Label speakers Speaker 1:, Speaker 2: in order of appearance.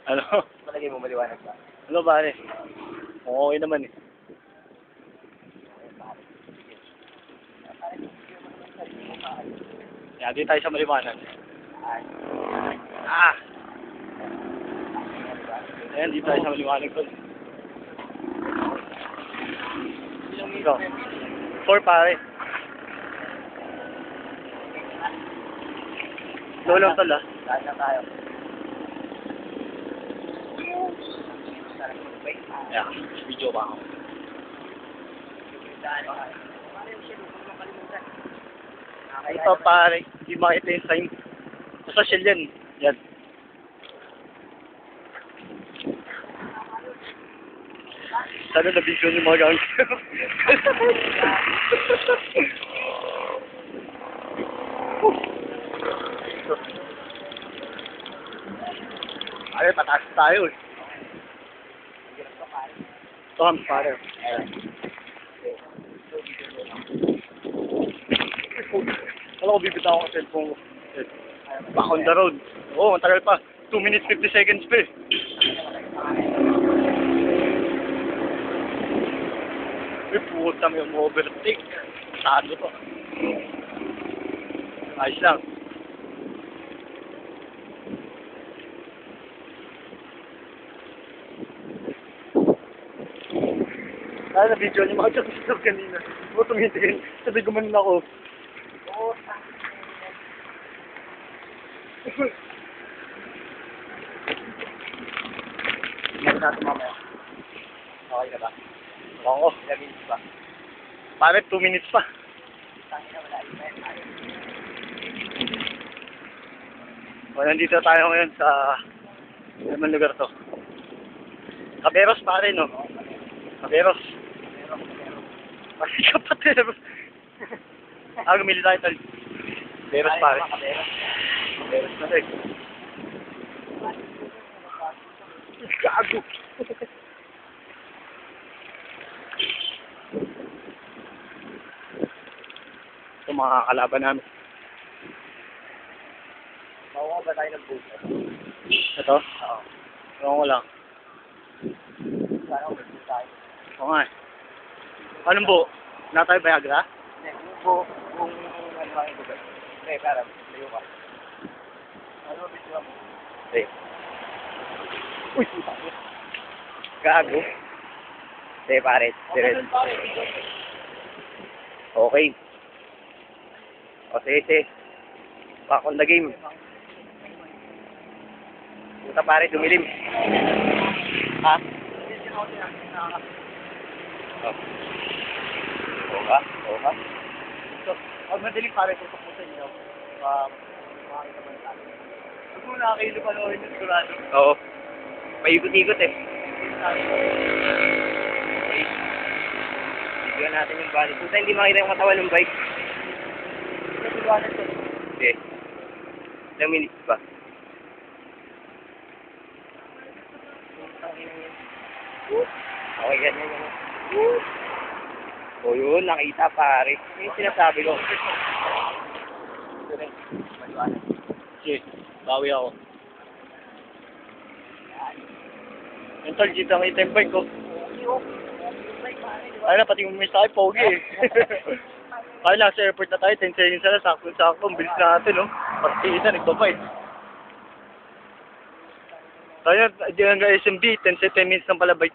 Speaker 1: Ano?
Speaker 2: Malagay mo maliwanag ba?
Speaker 1: Ano pare? Okay naman eh. Kaya di tayo sa maliwanag. Ah! Ayan, di tayo sa maliwanag doon. Ikaw. 4 pare. Lolo tol ah.
Speaker 2: Saan na tayo?
Speaker 1: Yeah, video ba ako? Ito pare, di makita yung sign. Sa shell yan. Yan. Sana na-video yung mga gangster. Ay, pataas tayo eh. Ito kami pare. Alam ko bibitaw ako sa cellphone ko. Back on the road. Oo, matagal pa. 2 minutes 50 seconds pa eh. Uy, puta may overtake. Sado to. Ayos lang. Ah, na-video niyo mga chat kanina. Mo tumitingin. Sabi gumanon ako. Oo.
Speaker 2: Meron natin mamaya. Okay ka ba?
Speaker 1: Oo.
Speaker 2: Ilang minutes ba?
Speaker 1: Pare, 2 minutes pa.
Speaker 2: Tangina, wala yung time tayo.
Speaker 1: O, nandito tayo ngayon sa... Ano lugar to? Caberos pare, no? Caberos. Pati kapatid. Gumili tayo tol. Caberos pare. Caberos na rin. Gago. Ito mga kalaban namin.
Speaker 2: Makuha ba tayo ng buso?
Speaker 1: Ito?
Speaker 2: Oo.
Speaker 1: Ewan ko lang.
Speaker 2: Sana kung buso tayo.
Speaker 1: Oo nga eh. Anong buo? Wala tayo Viagra?
Speaker 2: Hindi, kung ano lang yung buso. Hindi, parang, layo ka. Ano buso mo?
Speaker 1: Hindi. Uy, puta.
Speaker 2: Gago. Hindi, pare. Okay. O, sige. Back on the game. Puta pare, dumilim. Ha? Oh. Oo ka?
Speaker 1: Huwag madaling pare tutok mo sa inyo. Makakita man tayo. Huwag mo nakakailo pa noon yung sigurado.
Speaker 2: Oo. Paikot-ikot eh. Okay. Bigyan natin yung balik. Puta, hindi makita yung katawan ng bike. Okay. Ilang minutes pa? Okay, ganyan yun. O yun, nakita pare. Yung sinasabi ko.
Speaker 1: Sige, bawi ako. Yung tol, dito ang item bike ko. Ay na, pati may sakay, pogi eh. Kaya lang, sa airport na tayo, 10 seconds na lang, sakto-sakto, ang bilis natin, no? Pati isa, nagbabay. Kaya, di hanggang SMB, 10 minutes lang pala bike.